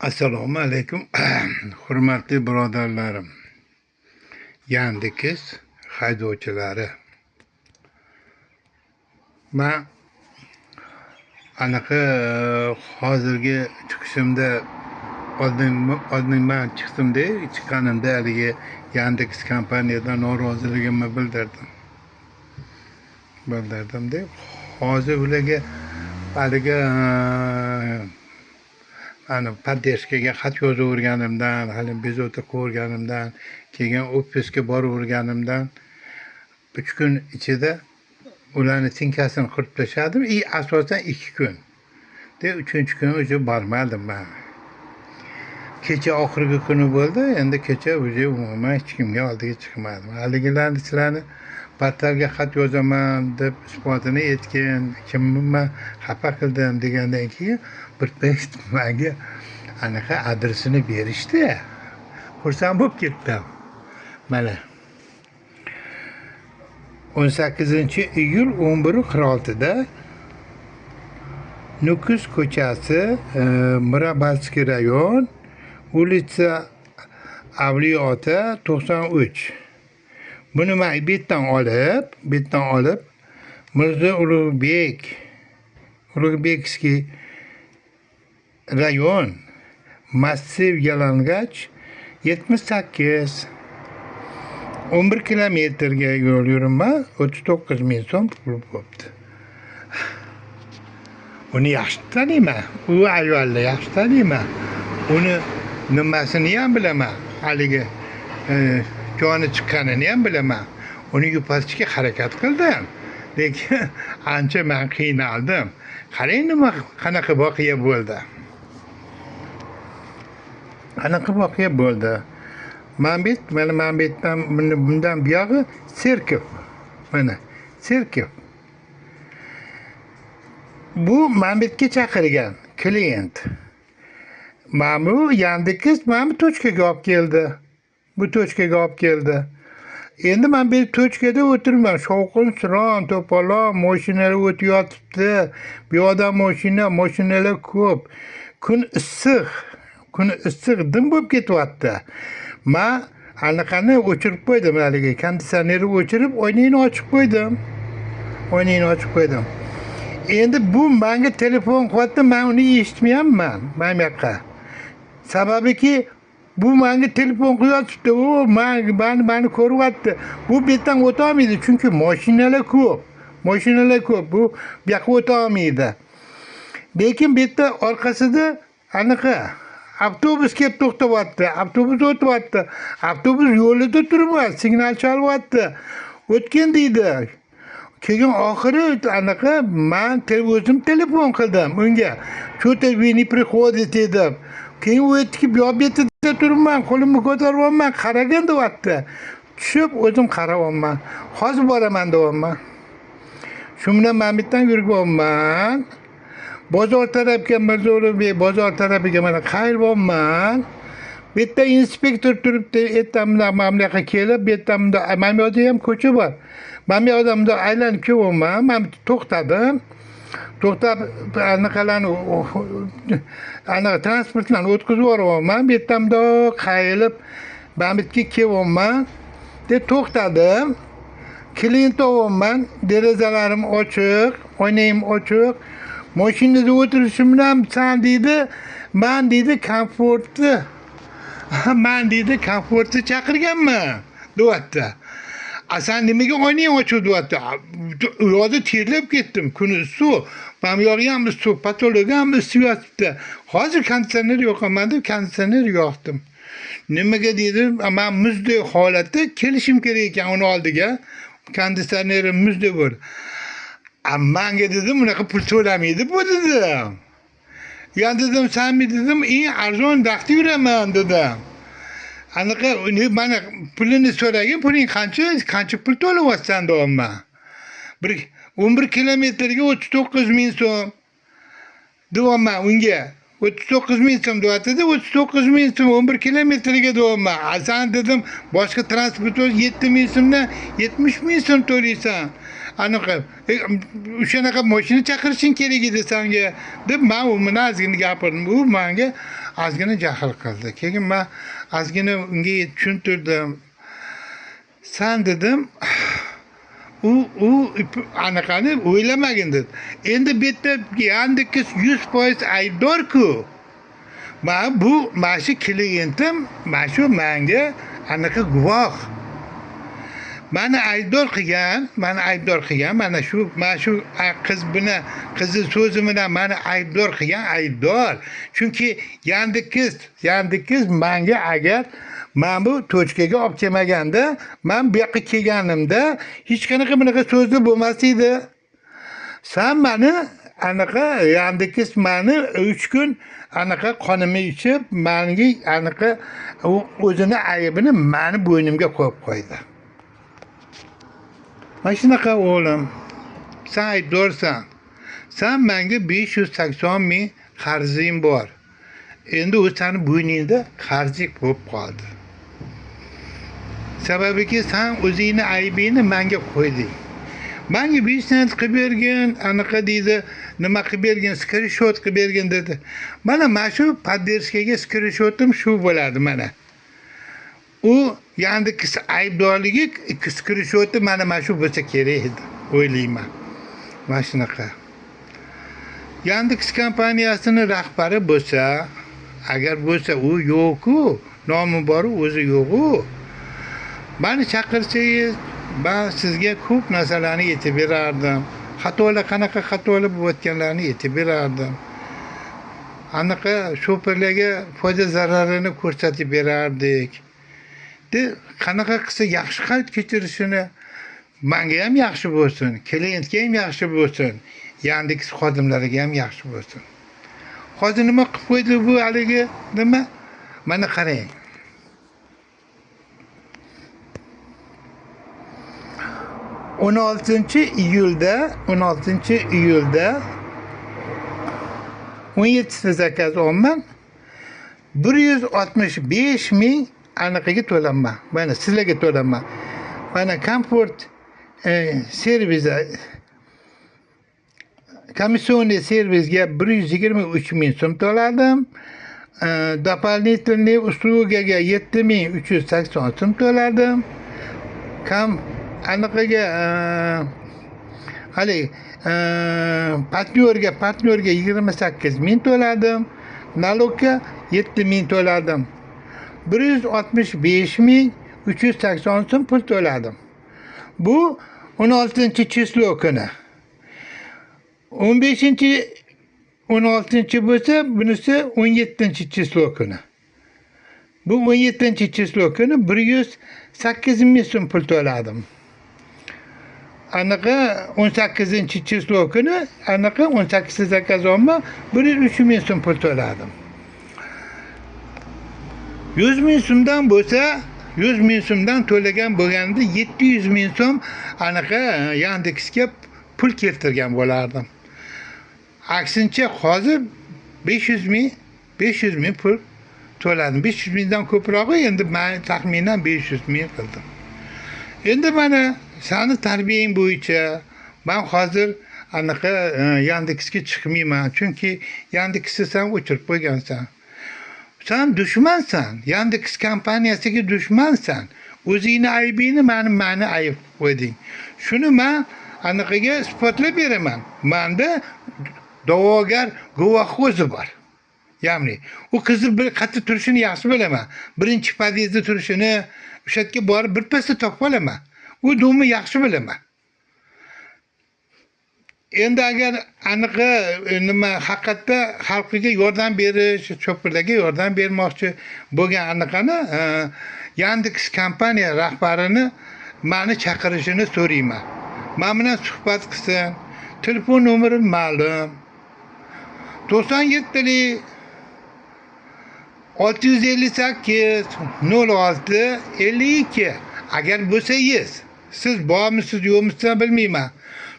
Assalomu alaykum. Hurmatli birodarlarim, Yandex haydovchilari. Men anaqa hozirgi chiqishimda oldin men chiqqanimda haligi Yandex kompaniyadan noroziligimni bildirdim. Hozir ularga haligi podдержкаga xat yozaverganimdan, hali bezovta ko'rganimdan, keyin ofisga boraverganimdan 3 kun ichida ularni tinkasini qilib tashladim. Asosan 2 kun. 3-chi kun o'zi bormadim men. Kecha oxirgi kuni bo'ldi. Endi kecha o'zi umuman hech kimga oldiga chiqmadim. Haligilarni sizlarni portalga xat yozaman deb isbotini aytgan, kimni xafa qildim degandan keyin bir payt menga anaqa adresini berishdi. Xursand bo'lib ketdim. Mana 18-iyul 11:46 da Nukus ko'chasi, Mirabalskiy rayon, улица Avliyoota 93. Buni men betdan olib Mirzo Ulug'bekskiy rayon, massiv yalang'och 78. 11 kilometrga yo'l yuraman, 39 ming so'm pul bo'libdi. Uni yaxshi taniyman. U ayolni yaxshi taniyman. Uni nimasini ham bilaman. Haligi joni chiqqanini ham bilaman. Uni yupatishga harakat qildim. Lekin ancha men qiynaldim. Qarang nima qanaqa voqea bo'ldi. Ma'mbetdan bundan buyog'i serkov. Mana serkov. Bu Ma'mbetga chaqirgan klient. Ma'mu Yandex ma'mu tochkaga olib keldi. Endi men bir tochkada o'tirman. Shovqin-suron, to'polon, mashinalar o'tayotibdi. Bu yoqda mashinalar ko'p. Kun issiq dim bo'lib ketyapti. Men anaqani o'chirib qo'ydim, haligi konditsionerni o'chirib, oynani ochib qo'ydim. Endi bu menga telefon qilyapti, men uni eshitmayapman. Men yoqqa. Sababiki bu menga telefon qilyapti, meni ko'ryapti. Bu betdan o'ta olmaydi, chunki mashinalar ko'p. Bu yoqqa o'ta olmaydi. Lekin betda orqasida anaqa avtobus kelib to'xtayapti. Avtobus o'tyapti. Avtobus yo'lida turibdi, signal chalyapti. O'tgan deydi. Keyin oxiri anaqa men o'zim telefon qildim unga. Что-то вы не приходите deb. Keyin u aytdiki, bu betida turibman, qo'limni ko'taryapman, qaragan deyapti. Tushib o'zim qarayapman. Hozir boraman deyapman. Shu bilan men bittan yuribman. Bozor tarafga, Mirzo Ulug'bek bozor tarafiga mana qayryapman. Bu yerda inspektor turibdi, ertamda mamlaka kelib, bu yerda men yoqda ham ko'cha bor. Men bu yoqda aylanib kelyapman. Men to'xtadim. To'xtab anaqalarni transportlarni o'tkazib yuboryapman. Bu yerda qayilib, men bu yerga kelyapman. Deb to'xtadim. Klient olyapman. Derazalarim ochiq, oynam ochiq. Mashinada o'tirishim bilan sen deydi, men deydi komfortni chaqirganman, deyapti. Sen nimaga oynang ochiq deyapti. U yoqda terlab ketdim, kuni issiq. Men bu yog'i ham issiq, patologiya ham issiq yotibdi. Hozir konditsioner yoqaman deb konditsioner yoqdim. Nimaga deydi, men muzdek holatda kelishim kerak ekan uni oldiga. Konditsionerim muzdek bo'ldi. Menga dedim, unaqa pul to'lamaydi bu dedim. Ya dedim, sen mi dedim, eng arzon vaqtda yuraman dedim. Anaqa mana pulini so'ragin, puling qancha pul to'layapsan deyapman. 11 kilometrga 39 ming so'm deyapman unga. 39 ming so'm deyapti-da, 39 ming so'm 11 kilometrga deyapman. Sen dedim, boshqa transport 7 ming so'mdan 70 ming so'm to'laysan. anaqa o'shanaqa mashina chaqirishing kerak edi senga deb men uni ozgina gapirdim. U menga ozgina jahl qildi. Keyin men ozgina unga tushuntirdim. Sen dedim u anaqani o'ylamagin dedi. Endi bu yerda yandiki 100% aybdor-ku. Mana shu klientim, mana shu menga anaqa guvoh. Mani aybdor qilgan, mana shu qiz buni qizi so'zi bilan mani aybdor qilgan aybdor. Chunki yandikiz menga agar men bu tochkaga olib kelmaganda, men bu yoqqa kelganimda hech qanaqa bunaqa so'zli bo'lmas edi. Sen meni anaqa yandikiz meni 3 kun anaqa qonimni ichib, menga anaqa o'zini aybini meni bo'ynimga qo'yib qo'ydi. Mana shunaqa o'g'lim, sen aybdorsan. Sen menga 580 ming qarzing bor. Endi u seni bo'yningda qarzlik bo'lib qoldi. Sababiki sen o'zingni aybingni menga qo'yding. Menga biznes qilib bergin, anaqa deydi, nima qilib bergin, screenshot qilib bergin dedi. Mana shu poddershkaga screenshotim shu bo'ladi mana. U yandiki aybdorligi screenshoti mana shu bo'lsa kerak edi, o'ylayman. Mana shunaqa. Yandex kompaniyasini rahbari bo'lsa, agar bo'lsa u yo'q-ku, nomi bor, o'zi yo'q-ku. Meni chaqirsangiz, men sizga ko'p narsalarni aytib berardim. Qanaqa xatolar bo'layotganlarini aytib berardim. Anaqa shoferlarga foyda zararini ko'rsatib berardik. Qanaqa qilsa yaxshi hayot kechirishini menga ham yaxshi bo'lsin, klientga ham yaxshi bo'lsin, Yandex xodimlariga ham yaxshi bo'lsin. Hozir nima qilib qo'ydi bu haligi nima? Mana qarang. 16-iyulda 17 zakaz olman. 165 ming anaqaga to'lanman. Mana sizlarga to'lanman. Mana Comfort servis комиссионный servisga 123 ming so'm to'ladim. Дополнительный услугаga 7380 so'm to'ladim. Anaqaga hali partnyorga 28 ming to'ladim. Nalogga 7 ming to'ladim. 165 ming 380 so'm pul to'ladim. Bu 16-chislo kuni. 16 bo'lsa, bunisi 17-chislo kuni. Bu 17-chislo kuni 108 ming so'm pul to'ladim. Anaqa 18-chislo kuni, anaqa 18 zakaz olma 103 ming so'm pul to'ladim. 100 ming so'mdan bo'lsa, 100 ming so'mdan to'lagan bo'lganda 700 ming so'm anaqa Yandexga pul keltirgan bo'lardim. Aksincha hozir 500 ming pul to'ladim. 500 mingdan ko'proq, endi men taxminan 500 ming qildim. Endi mana seni tarbiyang bo'yicha men hozir anaqa Yandexga chiqmayman, chunki Yandexni sen o'chirib qo'ygansan. Sen dushmansan, Yandex kompaniyasiga dushmansan. O'zingni aybingni meni ayb qo'yding. Shuni men anaqaga isbotlab beraman. Menda da'vogar guvoh o'zi bor. Ya'ni u qizni bir qayerda turishini yaxshi bilaman. Birinchi podyezdda turishini, o'sha yerga borib birpasda topib olaman. U do'mni yaxshi bilaman. Endi agar aniqa nima haqiqatda xalqiga yordam berish, cho'pirlarga yordam bermoqchi bo'lgan anaqani Yandex kompaniya rahbarini meni chaqirishini so'rayman. Men bilan suhbat qilsin. Telefon nomerim ma'lum. 97 658 06 52. Agar bo'lsangiz, siz bormisiz yo'qmisiz bilmayman.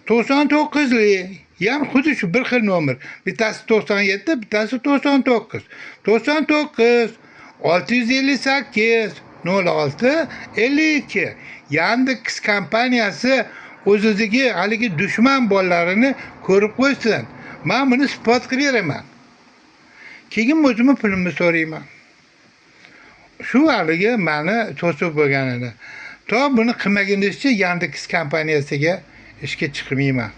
99'li, ham xuddi shu bir xil nomer. Bittasi 97, bittasi 99. 99 658 06 52. Yandex kompaniyasi o'zidagi haligi dushman bolalarini ko'rib qo'ysin. Men buni isbot qilib beraman. Keyin o'zimni pulimni so'rayman. Shu haligi meni to'sib bo'lganini. To buni qilmagunizcha Yandex kompaniyasiga ishga chiqmayman.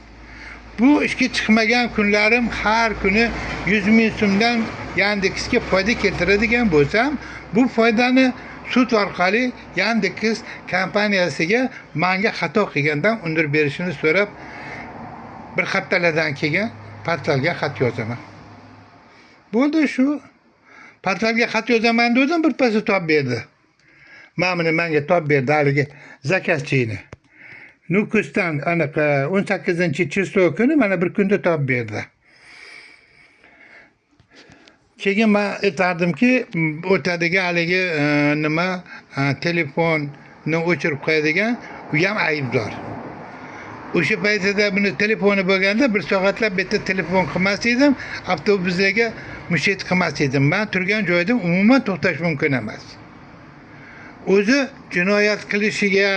Bu ishga chiqmagan kunlarim har kuni 100 ming so'mdan Yandexga foyda keltiradigan bo'lsam, bu foydani sud orqali Yandex kompaniyasiga menga xato qilgandan undirib berishini so'rab, bir haftalardan keyin portalga xat yozaman. Bo'ldi shu. Portalga xat yozaman dedim, bir pasda topib berdi. Menga topib berdi haligi zakazchini. Nukusdan anaqa 18-cheslov kuni mana bir kunda topib berdi. Keyin men aytardimki, o'tadigan haligi nima telefonni o'chirib qo'yadigan, u ham aybdor. O'sha paytda buni telefoni bo'lganda bir soatlab bitta telefon qilmas edim, avtobuslarga mushit qilmas edim. Men turgan joyda umuman to'xtash mumkin emas. O'zi jinoyat qilishiga,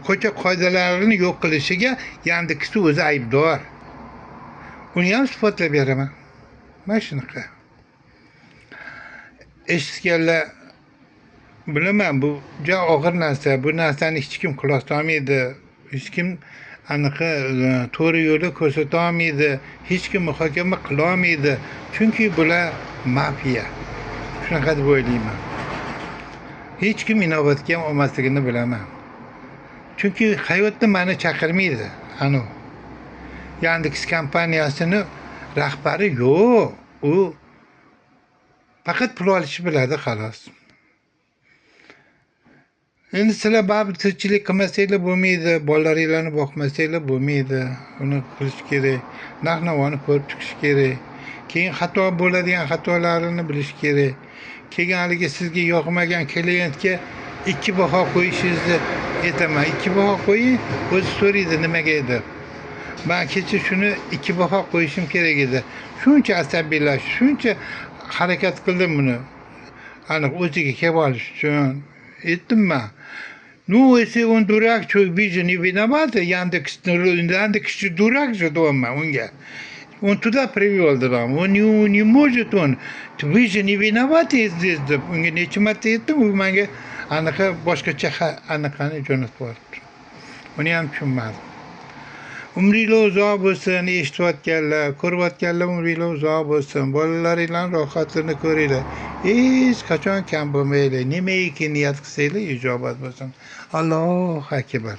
ko'cha qoidalarini yo'q qilishiga Yandex o'zi aybdor. Uni ham isbotlab beraman. Mana shunaqa. Eshitganlar bilaman, bu juda og'ir narsa. Bu narsani hech kim quloqlamaydi. Hech kim anaqa to'g'ri yo'lda ko'rsata olmaydi. Hech kim muhokama qila olmaydi. Chunki bular mafiya. Shunaqa deb o'ylayman. Hech kim inobatga ham olmasligini bilaman. Chunki hayotda meni chaqirmaydi. Anu Yandex kompaniyasini rahbari yo'q. U faqat pul olishni biladi xolos. Endi sizlar baribir tirikchilik qilmasanglar bo'lmaydi, bolalaringlarni boqmasanglar bo'lmaydi. Uni qilish kerak. Narx-navoni ko'rib chiqish kerak. Keyin xato bo'ladigan xatolarini bilish kerak. Keyin haligi sizga yoqmagan klientga 2 baho qo'yishingizni aytaman. 2 baho qo'ying, o'zi so'raydi nimaga edi. Men kecha shuni 2 baho qo'yishim kerak edi. Shuncha asabiylashib, shuncha harakat qildim buni. Aniq o'ziga kelib olish uchun aytdim-man. Ну, если он дурак, что виджи не виноват, Яндекс дурак же дома, он туда привел, да, он не может, вы же не виноваты здесь, да, он нечем ответить, у меня, анака, boshqacha anaqani jo'natib yuboribdi. Uni ham tushunmadim. Umringlar uzoq bo'lsin, eshitayotganlar, ko'rayotganlar umringlar uzoq bo'lsin. Bolalaringlarning rohatini ko'ringlar. Hech qachon kam bo'lmanglar. Nimaiki niyat qilsanglar ijobat bo'lsin. Allohu akbar.